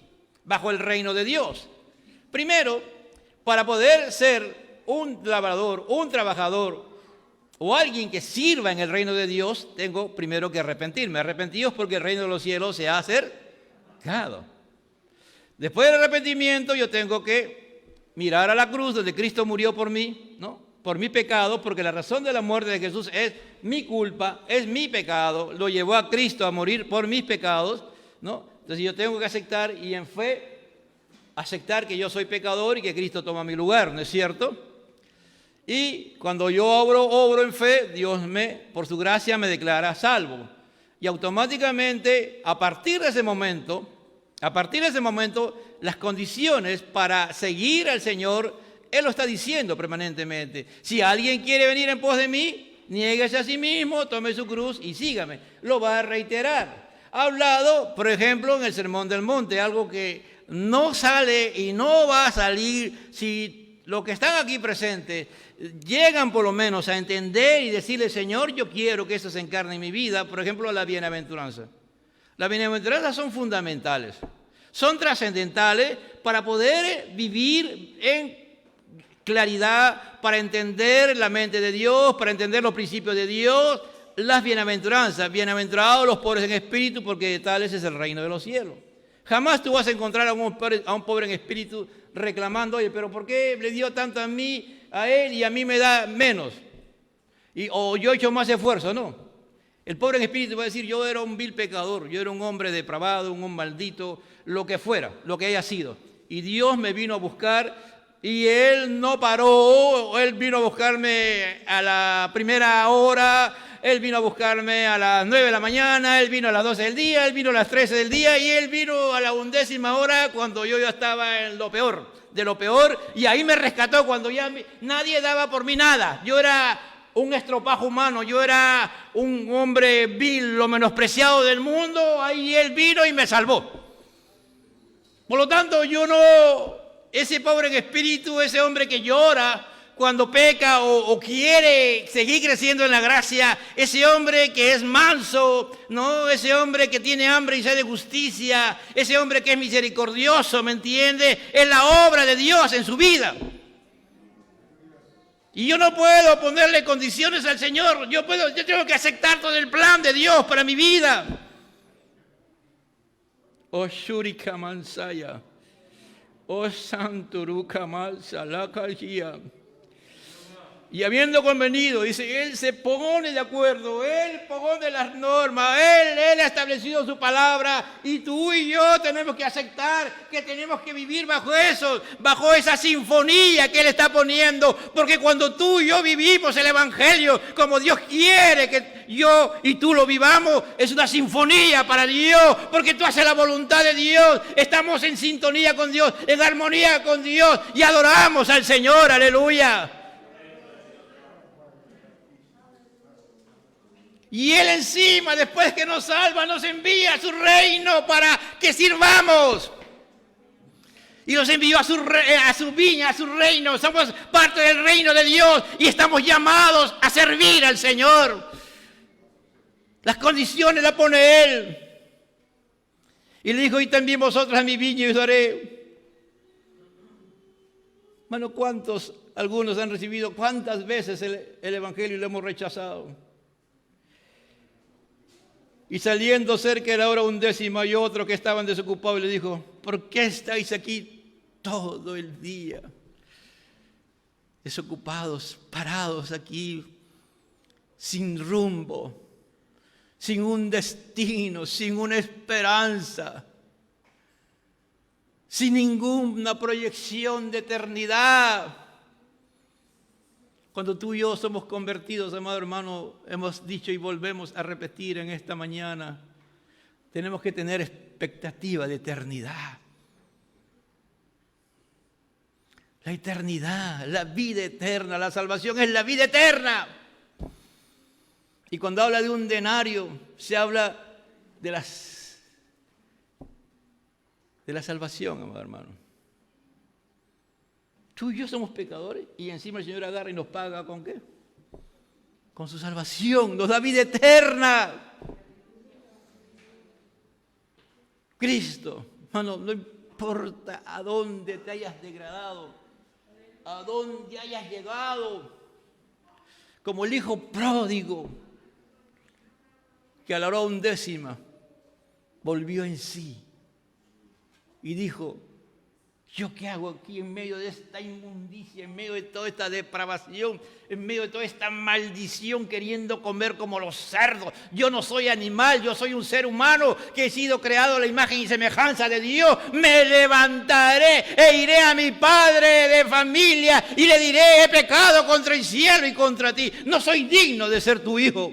bajo el reino de Dios. Primero, para poder ser un labrador, un trabajador o alguien que sirva en el reino de Dios, tengo primero que arrepentirme. Arrepentidos porque el reino de los cielos se ha acercado. Después del arrepentimiento yo tengo que mirar a la cruz donde Cristo murió por mí, ¿no? Por mi pecado, porque la razón de la muerte de Jesús es mi culpa, es mi pecado, lo llevó a Cristo a morir por mis pecados, ¿no? Entonces yo tengo que aceptar y en fe aceptar que yo soy pecador y que Cristo toma mi lugar, ¿no es cierto? Y cuando yo obro en fe, Dios por su gracia me declara salvo. Y automáticamente, a partir de ese momento, las condiciones para seguir al Señor, Él lo está diciendo permanentemente. Si alguien quiere venir en pos de mí, niéguese a sí mismo, tome su cruz y sígame. Lo va a reiterar. Ha hablado, por ejemplo, en el Sermón del Monte, algo que no sale y no va a salir si los que están aquí presentes llegan por lo menos a entender y decirle, Señor, yo quiero que eso se encarne en mi vida. Por ejemplo, la bienaventuranza. Las bienaventuranzas son fundamentales, son trascendentales para poder vivir en claridad, para entender la mente de Dios, para entender los principios de Dios. Las bienaventuranzas, bienaventurados los pobres en espíritu, porque de tales es el reino de los cielos. Jamás tú vas a encontrar a un pobre en espíritu reclamando, oye, pero ¿por qué le dio tanto a mí, a él, y a mí me da menos? O yo he hecho más esfuerzo, no. El pobre en espíritu va a decir, yo era un vil pecador, yo era un hombre depravado, un maldito, lo que fuera, lo que haya sido. Y Dios me vino a buscar y Él no paró, Él vino a buscarme a la primera hora, Él vino a buscarme a las 9 de la mañana, Él vino a las 12 del día, Él vino a las 13 del día y Él vino a la 11ª hora cuando yo ya estaba en lo peor, de lo peor, y ahí me rescató cuando ya nadie daba por mí nada. Yo era un estropajo humano, yo era un hombre vil, lo menospreciado del mundo, ahí Él vino y me salvó. Por lo tanto, yo no... Ese pobre en espíritu, ese hombre que llora cuando peca o quiere seguir creciendo en la gracia, ese hombre que es manso, ¿no? Ese hombre que tiene hambre y sed de justicia, ese hombre que es misericordioso, ¿me entiende? Es la obra de Dios en su vida. Y yo no puedo ponerle condiciones al Señor, yo tengo que aceptar todo el plan de Dios para mi vida. Oh Shurika Mansaya. Oh Santuruka Mal Salakalgia. Y habiendo convenido, dice, Él se pone de acuerdo, Él pone las normas, Él ha establecido su palabra y tú y yo tenemos que aceptar que tenemos que vivir bajo eso, bajo esa sinfonía que Él está poniendo, porque cuando tú y yo vivimos el Evangelio como Dios quiere que yo y tú lo vivamos, es una sinfonía para Dios, porque tú haces la voluntad de Dios, estamos en sintonía con Dios, en armonía con Dios y adoramos al Señor, aleluya. Y Él encima, después que nos salva, nos envía a su reino para que sirvamos. Y nos envió a su viña, a su reino. Somos parte del reino de Dios y estamos llamados a servir al Señor. Las condiciones las pone Él. Y le dijo, y también vosotros a mi viña y os daré. Bueno, algunos han recibido, cuántas veces el Evangelio lo hemos rechazado. Y saliendo cerca de la hora 11ª y otro que estaban desocupados le dijo, ¿por qué estáis aquí todo el día, desocupados, parados aquí, sin rumbo, sin un destino, sin una esperanza, sin ninguna proyección de eternidad. Cuando tú y yo somos convertidos, amado hermano, hemos dicho y volvemos a repetir en esta mañana, tenemos que tener expectativa de eternidad. La eternidad, la vida eterna, la salvación es la vida eterna. Y cuando habla de un denario, se habla de la salvación, amado hermano. Tú y yo somos pecadores y encima el Señor agarra y nos paga ¿con qué? Con su salvación, nos da vida eterna. Cristo, hermano, no importa a dónde te hayas degradado, a dónde hayas llegado, como el hijo pródigo que a la hora 1ª volvió en sí y dijo: ¿yo qué hago aquí en medio de esta inmundicia, en medio de toda esta depravación, en medio de toda esta maldición, queriendo comer como los cerdos? Yo no soy animal, yo soy un ser humano que he sido creado a la imagen y semejanza de Dios. Me levantaré e iré a mi padre de familia y le diré: he pecado contra el cielo y contra ti. No soy digno de ser tu hijo.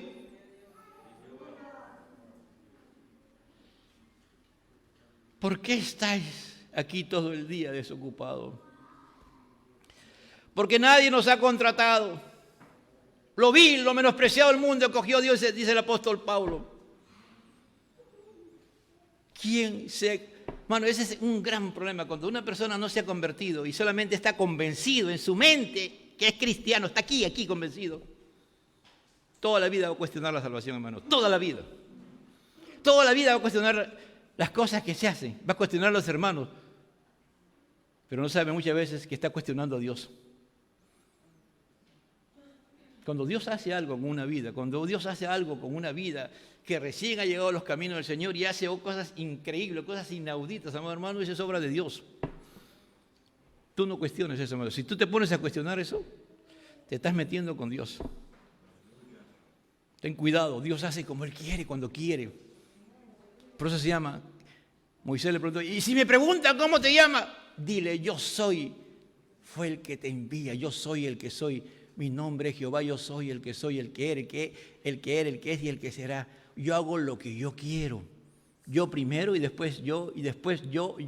¿Por qué estáis aquí todo el día desocupado? Porque nadie nos ha contratado. Lo vil, lo menospreciado del mundo cogió Dios, dice el apóstol Pablo. Mano, ese es un gran problema. Cuando una persona no se ha convertido y solamente está convencido en su mente que es cristiano, está aquí convencido, toda la vida va a cuestionar la salvación, hermano. Toda la vida. Toda la vida va a cuestionar las cosas que se hacen. Va a cuestionar a los hermanos. Pero no sabe muchas veces que está cuestionando a Dios. Cuando Dios hace algo con una vida, que recién ha llegado a los caminos del Señor y hace cosas increíbles, cosas inauditas, amado hermano, eso es obra de Dios. Tú no cuestiones eso, hermano. Si tú te pones a cuestionar eso, te estás metiendo con Dios. Ten cuidado, Dios hace como Él quiere, cuando quiere. Por eso se llama, Moisés le preguntó: y si me preguntan cómo te llamas, dile: yo soy, fue el que te envía, yo soy el que soy, mi nombre es Jehová, yo soy el que soy, el que era, el que es y el que será. Yo hago lo que yo quiero, yo primero y después yo, y después yo. El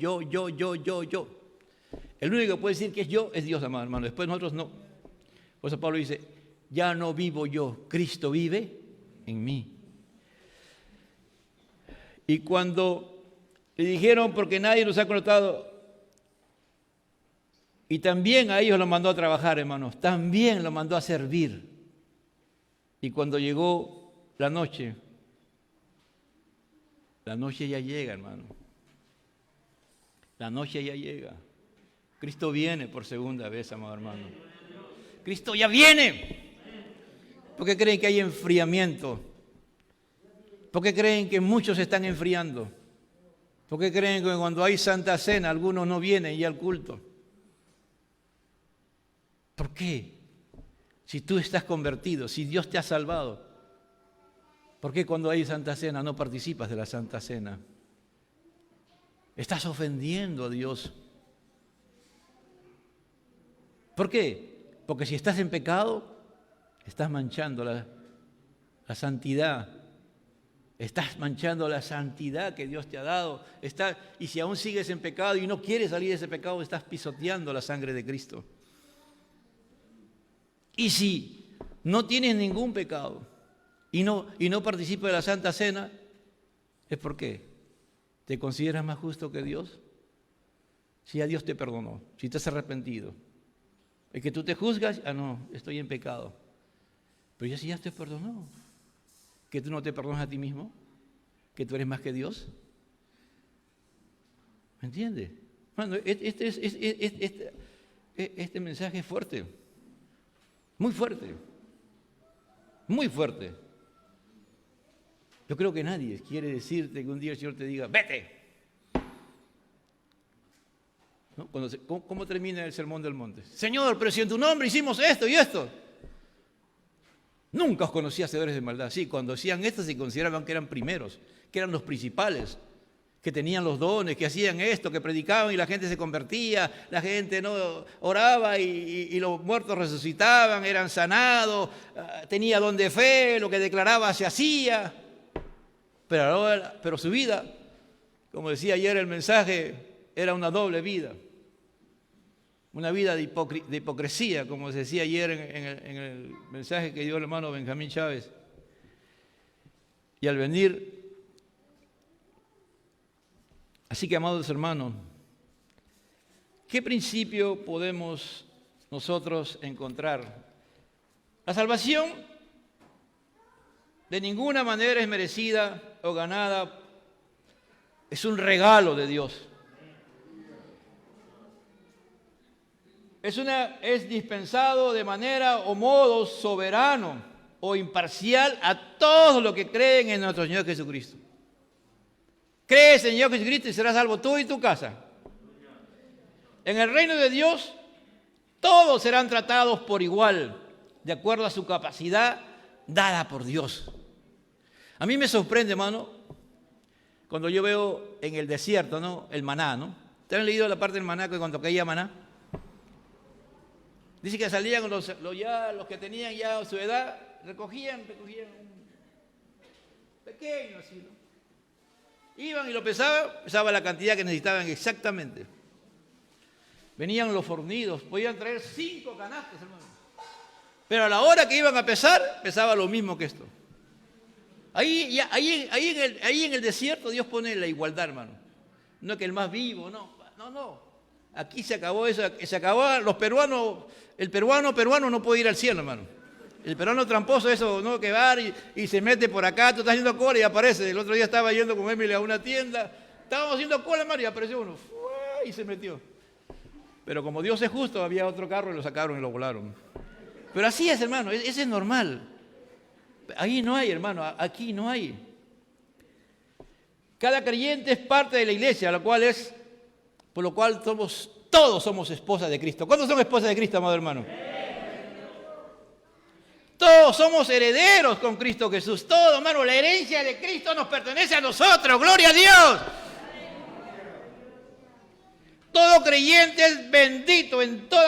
único que puede decir que es yo es Dios, amado hermano, después nosotros no. Por eso Pablo dice: ya no vivo yo, Cristo vive en mí. Y cuando le dijeron: porque nadie nos ha contratado, y también a ellos los mandó a trabajar, hermanos, también los mandó a servir. Y cuando llegó la noche ya llega, hermano. La noche ya llega. Cristo viene por segunda vez, amado hermano. Cristo ya viene. ¿Por qué creen que hay enfriamiento? ¿Por qué creen que muchos se están enfriando? ¿Por qué creen que cuando hay Santa Cena algunos no vienen ya al culto? ¿Por qué? Si tú estás convertido, si Dios te ha salvado, ¿por qué cuando hay Santa Cena no participas de la Santa Cena? Estás ofendiendo a Dios. ¿Por qué? Porque si estás en pecado, estás manchando la santidad. Estás manchando la santidad que Dios te ha dado. Y si aún sigues en pecado y no quieres salir de ese pecado, estás pisoteando la sangre de Cristo. Y si no tienes ningún pecado y no participas de la Santa Cena, ¿es por qué? ¿Te consideras más justo que Dios? Si ya Dios te perdonó, si te has arrepentido. Es que tú te juzgas: no, estoy en pecado. Pero ya si ya te perdonó, que tú no te perdonas a ti mismo, que tú eres más que Dios. ¿Me entiendes? Bueno, este mensaje es fuerte, muy fuerte, muy fuerte. Yo creo que nadie quiere decirte que un día el Señor te diga: vete. ¿no? ¿Cómo termina el Sermón del Monte? Señor, pero si en tu nombre hicimos esto y esto. Nunca os conocí hacedores de maldad. Sí, cuando hacían esto se consideraban que eran primeros, que eran los principales, que tenían los dones, que hacían esto, que predicaban y la gente se convertía, la gente no oraba y los muertos resucitaban, eran sanados, tenía don de fe, lo que declaraba se hacía. Pero su vida, como decía ayer el mensaje, era una doble vida. Una vida de hipocresía, como se decía ayer en el mensaje que dio el hermano Benjamín Chávez. Y al venir, así que amados hermanos, ¿qué principio podemos nosotros encontrar? La salvación de ninguna manera es merecida o ganada, es un regalo de Dios. Es dispensado de manera o modo soberano o imparcial a todos los que creen en nuestro Señor Jesucristo. Crees en Señor Jesucristo y serás salvo tú y tu casa. En el reino de Dios, todos serán tratados por igual, de acuerdo a su capacidad dada por Dios. A mí me sorprende, hermano, cuando yo veo en el desierto, ¿no?, el maná, ¿no? ¿Ustedes han leído la parte del maná que cuando caía maná? Dice que salían los que tenían ya su edad, recogían un pequeño así, ¿no? Iban y lo pesaba la cantidad que necesitaban exactamente. Venían los fornidos, podían traer 5 canastas, hermano. Pero a la hora que iban a pesar, pesaba lo mismo que esto. Ahí en el desierto Dios pone la igualdad, hermano. No es que el más vivo, no. Aquí se acabó eso, se acabó los peruanos. El peruano no puede ir al cielo, hermano. El peruano tramposo, eso, ¿no?, que va y se mete por acá, tú estás haciendo cola y aparece. El otro día estaba yendo con Emily a una tienda, estábamos haciendo cola, hermano, y apareció uno, y se metió. Pero como Dios es justo, había otro carro y lo sacaron y lo volaron. Pero así es, hermano, ese es normal. Ahí no hay, hermano, aquí no hay. Cada creyente es parte de la iglesia, por lo cual todos somos esposas de Cristo. ¿Cuántos son esposas de Cristo, amado hermano? Todos somos herederos con Cristo Jesús. Todo, hermano, la herencia de Cristo nos pertenece a nosotros. ¡Gloria a Dios! Todo creyente es bendito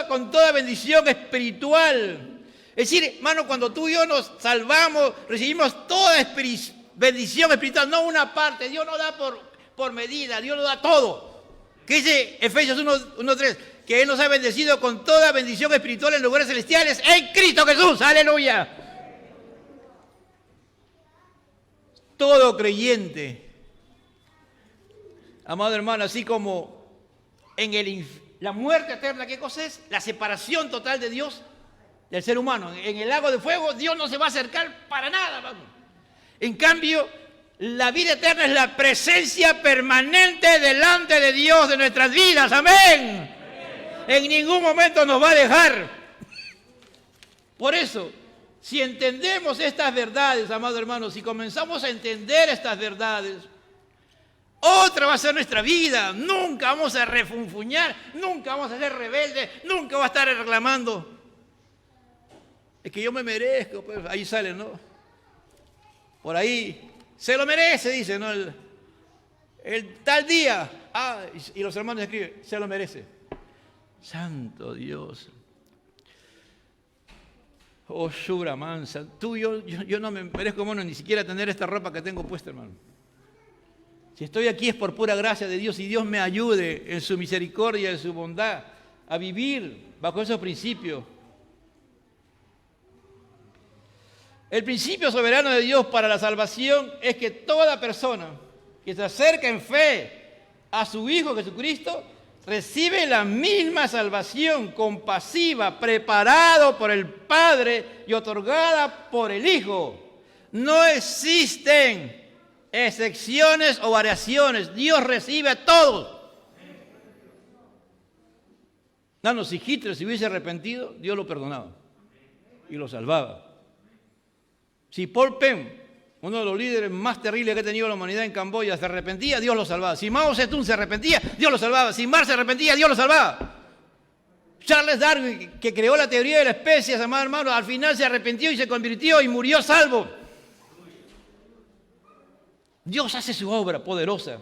con toda bendición espiritual. Es decir, hermano, cuando tú y yo nos salvamos, recibimos toda bendición espiritual, no una parte. Dios no da por medida, Dios lo da todo. ¿Qué dice Efesios 1:3? Que Él nos ha bendecido con toda bendición espiritual en lugares celestiales en Cristo Jesús. ¡Aleluya! Todo creyente, amado hermano, así como en la muerte eterna, ¿qué cosa es? La separación total de Dios del ser humano. En el lago de fuego Dios no se va a acercar para nada, hermano. En cambio, la vida eterna es la presencia permanente delante de Dios de nuestras vidas. ¡Amén! En ningún momento nos va a dejar. Por eso, si entendemos estas verdades, amados hermanos, si comenzamos a entender estas verdades, otra va a ser nuestra vida. Nunca vamos a refunfuñar, nunca vamos a ser rebeldes, nunca va a estar reclamando. Es que yo me merezco, pues ahí sale, ¿no? Por ahí, se lo merece, dice, ¿no? El tal día, y los hermanos escriben, se lo merece. Santo Dios. Oh, Shura mansa. Yo no me merezco, hermano, ni siquiera tener esta ropa que tengo puesta, hermano. Si estoy aquí es por pura gracia de Dios y Dios me ayude en su misericordia, en su bondad, a vivir bajo esos principios. El principio soberano de Dios para la salvación es que toda persona que se acerca en fe a su Hijo Jesucristo recibe la misma salvación compasiva, preparado por el Padre y otorgada por el Hijo. No existen excepciones o variaciones. Dios recibe a todos. No, si Hitler se hubiese arrepentido, Dios lo perdonaba y lo salvaba. Si Paul Penn, uno de los líderes más terribles que ha tenido la humanidad en Camboya, se arrepentía, Dios lo salvaba. Si Mao Zedong se arrepentía, Dios lo salvaba. Si Marx se arrepentía, Dios lo salvaba. Charles Darwin, que creó la teoría de las especies, amados hermanos, al final se arrepintió y se convirtió y murió salvo. Dios hace su obra poderosa.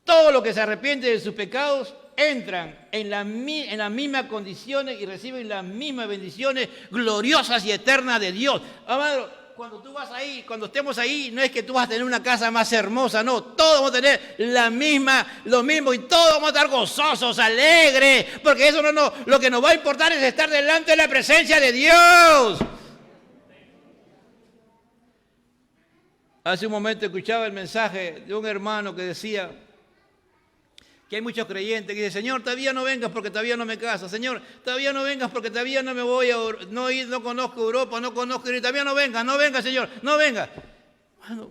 Todo lo que se arrepiente de sus pecados entran en las mismas condiciones y reciben las mismas bendiciones gloriosas y eternas de Dios. Amado, cuando tú vas ahí, cuando estemos ahí, no es que tú vas a tener una casa más hermosa, no. Todos vamos a tener lo mismo y todos vamos a estar gozosos, alegres, porque eso no, lo que nos va a importar es estar delante de la presencia de Dios. Hace un momento escuchaba el mensaje de un hermano que decía que hay muchos creyentes que dicen: Señor, todavía no vengas porque todavía no me caso. Señor, todavía no vengas porque todavía no me voy no conozco Europa, no conozco, todavía no venga, Señor, no venga. Bueno,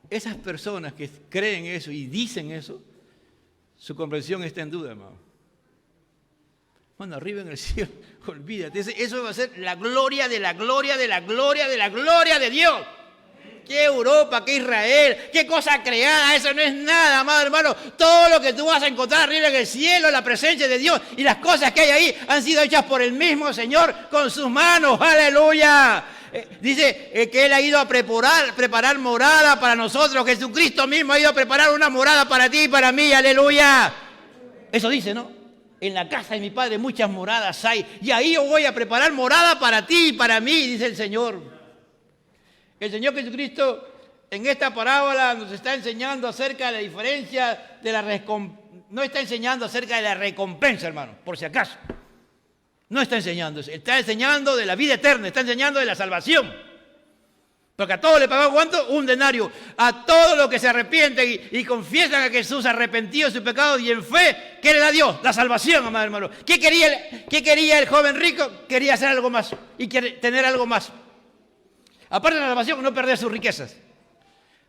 esas personas que creen eso y dicen eso, su comprensión está en duda, hermano. Bueno, arriba en el cielo, olvídate, eso va a ser la gloria de la gloria de la gloria de la gloria de Dios. ¿Qué Europa, qué Israel, qué cosa creada? Eso no es nada, amado hermano. Todo lo que tú vas a encontrar arriba en el cielo, la presencia de Dios y las cosas que hay ahí han sido hechas por el mismo Señor con sus manos. ¡Aleluya! Dice que Él ha ido a preparar morada para nosotros. Jesucristo mismo ha ido a preparar una morada para ti y para mí. ¡Aleluya! Eso dice, ¿no? En la casa de mi Padre muchas moradas hay. Y ahí yo voy a preparar morada para ti y para mí, dice el Señor. El Señor Jesucristo en esta parábola nos está enseñando acerca de la diferencia de la recompensa. No está enseñando acerca de la recompensa, hermano, por si acaso. No está enseñando eso. Está enseñando de la vida eterna, está enseñando de la salvación. Porque a todos le pagó, ¿cuánto? Un denario. A todos los que se arrepienten y confiesan a Jesús arrepentido de su pecado y en fe, ¿qué le da Dios? La salvación, amado hermano. ¿Qué quería el joven rico? Quería hacer algo más y tener algo más. Aparte de la salvación, no perder sus riquezas.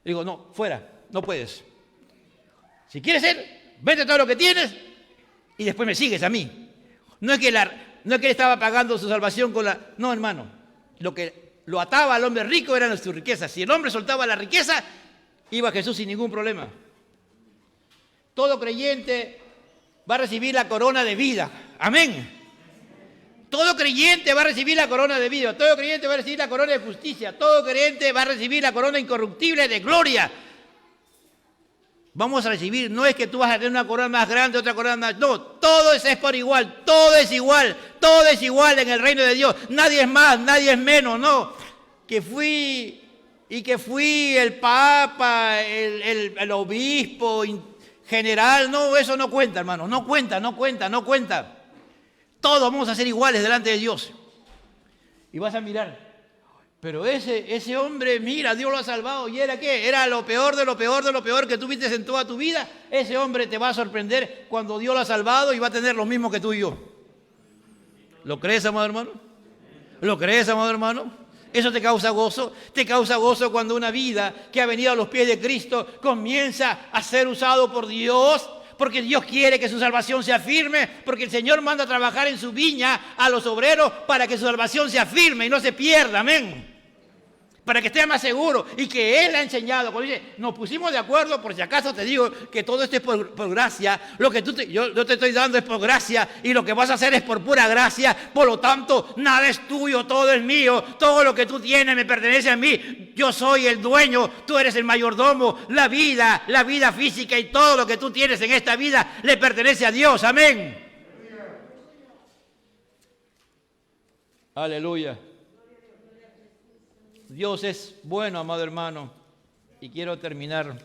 Digo, no, fuera, no puedes. Si quieres ser, vende todo lo que tienes y después me sigues a mí. No es que él estaba pagando su salvación con la... No, hermano. Lo que lo ataba al hombre rico eran sus riquezas. Si el hombre soltaba la riqueza, iba a Jesús sin ningún problema. Todo creyente va a recibir la corona de vida. Amén. Todo creyente va a recibir la corona de vida, todo creyente va a recibir la corona de justicia, todo creyente va a recibir la corona incorruptible de gloria. Vamos a recibir, no es que tú vas a tener una corona más grande, otra corona más, no, todo es por igual, todo es igual en el reino de Dios. Nadie es más, nadie es menos, no. Que fui el papa, el obispo general, no, eso no cuenta, hermano, no cuenta. Todos vamos a ser iguales delante de Dios. Y vas a mirar. Pero ese hombre, mira, Dios lo ha salvado. ¿Y era qué? Era lo peor de lo peor que tú viste en toda tu vida. Ese hombre te va a sorprender cuando Dios lo ha salvado y va a tener lo mismo que tú y yo. ¿Lo crees, amado hermano? ¿Lo crees, amado hermano? Eso te causa gozo. Te causa gozo cuando una vida que ha venido a los pies de Cristo comienza a ser usado por Dios. Porque Dios quiere que su salvación sea firme, porque el Señor manda a trabajar en su viña a los obreros para que su salvación sea firme y no se pierda, amén. Para que esté más seguro y que Él ha enseñado. Cuando dice, nos pusimos de acuerdo, por si acaso te digo que todo esto es por gracia, lo que yo te estoy dando es por gracia y lo que vas a hacer es por pura gracia, por lo tanto, nada es tuyo, todo es mío, todo lo que tú tienes me pertenece a mí, yo soy el dueño, tú eres el mayordomo, la vida física y todo lo que tú tienes en esta vida le pertenece a Dios, amén. Aleluya. Dios es bueno, amado hermano, y quiero terminar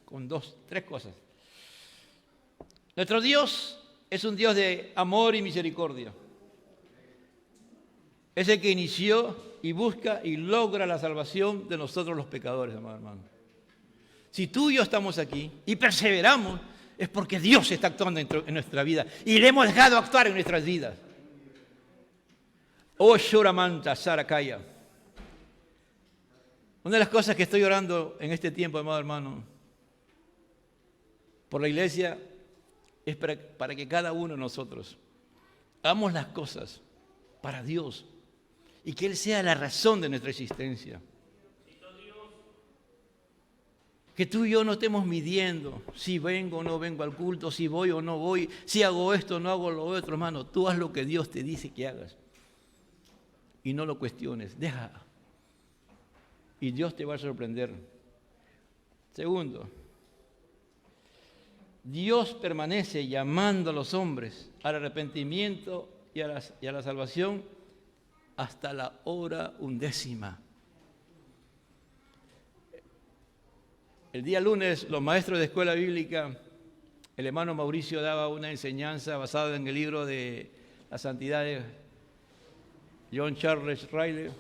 con tres cosas. Nuestro Dios es un Dios de amor y misericordia. Es el que inició y busca y logra la salvación de nosotros los pecadores, amado hermano. Si tú y yo estamos aquí y perseveramos, es porque Dios está actuando en nuestra vida y le hemos dejado actuar en nuestras vidas. Oh, Shoramanta, Sarakaya. Una de las cosas que estoy orando en este tiempo, amado hermano, por la iglesia, es para que cada uno de nosotros hagamos las cosas para Dios. y que Él sea la razón de nuestra existencia. Que tú y yo no estemos midiendo si vengo o no vengo al culto, si voy o no voy, si hago esto o no hago lo otro, hermano. Tú haz lo que Dios te dice que hagas y no lo cuestiones, deja. Y Dios te va a sorprender. Segundo, Dios permanece llamando a los hombres al arrepentimiento y a la salvación hasta la hora 11. El día lunes, los maestros de escuela bíblica, el hermano Mauricio daba una enseñanza basada en el libro de la santidad de John Charles Riley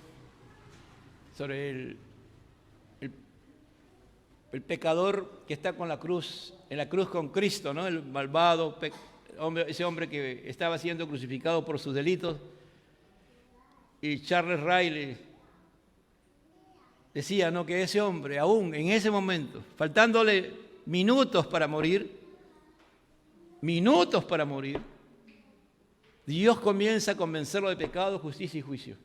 sobre el pecador que está con la cruz, en la cruz con Cristo, ¿no? El malvado ese hombre que estaba siendo crucificado por sus delitos. Y Charles Riley decía, ¿no?, que ese hombre, aún en ese momento, faltándole minutos para morir, Dios comienza a convencerlo de pecado, justicia y juicio.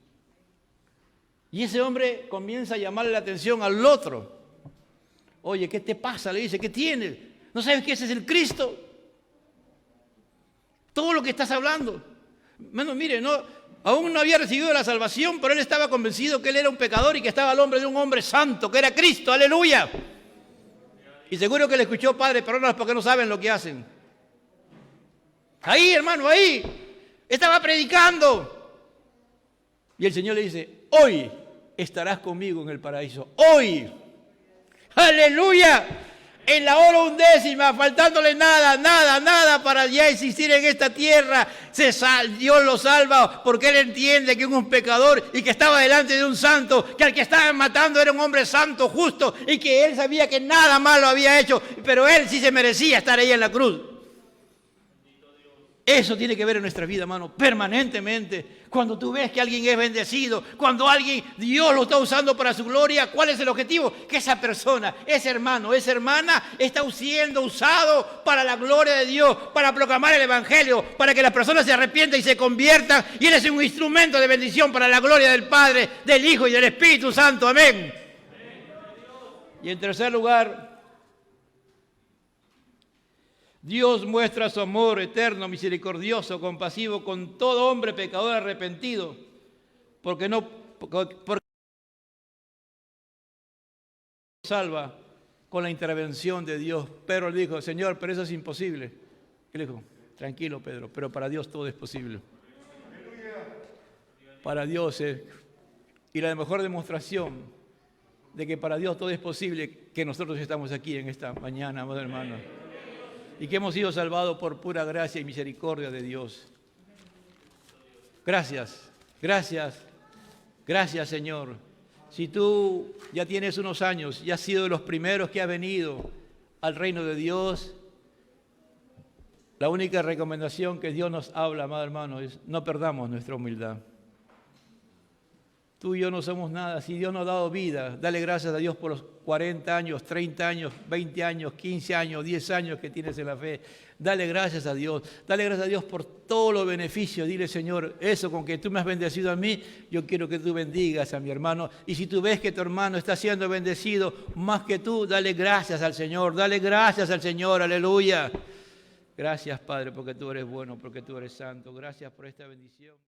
Y ese hombre comienza a llamarle la atención al otro. Oye, ¿qué te pasa? Le dice, ¿qué tienes? ¿No sabes que ese es el Cristo? Todo lo que estás hablando. Bueno, mire, aún no había recibido la salvación, pero él estaba convencido que él era un pecador y que estaba al hombre de un hombre santo, que era Cristo, aleluya. Y seguro que le escuchó, Padre, perdónalos porque no saben lo que hacen. Ahí, hermano, ahí, estaba predicando. Y el Señor le dice, hoy estarás conmigo en el paraíso, hoy. Aleluya. En la hora 11, faltándole nada para ya existir en esta tierra, Dios lo salva porque Él entiende que es un pecador y que estaba delante de un santo, que al que estaban matando era un hombre santo, justo, y que Él sabía que nada malo había hecho, pero Él sí se merecía estar ahí en la cruz. Eso tiene que ver en nuestra vida, hermano, permanentemente. Cuando tú ves que alguien es bendecido, cuando Dios lo está usando para su gloria, ¿cuál es el objetivo? Que esa persona, ese hermano, esa hermana está siendo usado para la gloria de Dios, para proclamar el Evangelio, para que las personas se arrepientan y se conviertan, y Él es un instrumento de bendición para la gloria del Padre, del Hijo y del Espíritu Santo. Amén. Y en tercer lugar, Dios muestra su amor eterno, misericordioso, compasivo con todo hombre pecador arrepentido, porque salva con la intervención de Dios. Pedro le dijo, Señor, pero eso es imposible. Él dijo, tranquilo, Pedro, pero para Dios todo es posible. Para Dios es. Y la mejor demostración de que para Dios todo es posible, que nosotros estamos aquí en esta mañana, amados hermanos. Y que hemos sido salvados por pura gracia y misericordia de Dios. Gracias, Señor. Si tú ya tienes unos años y has sido de los primeros que ha venido al reino de Dios, la única recomendación que Dios nos habla, amado hermano, es no perdamos nuestra humildad. Tú y yo no somos nada. Si Dios nos ha dado vida, dale gracias a Dios por los 40 años, 30 años, 20 años, 15 años, 10 años que tienes en la fe. Dale gracias a Dios. Dale gracias a Dios por todos los beneficios. Dile, Señor, eso con que tú me has bendecido a mí, yo quiero que tú bendigas a mi hermano. Y si tú ves que tu hermano está siendo bendecido más que tú, dale gracias al Señor. Dale gracias al Señor. Aleluya. Gracias, Padre, porque tú eres bueno, porque tú eres santo. Gracias por esta bendición.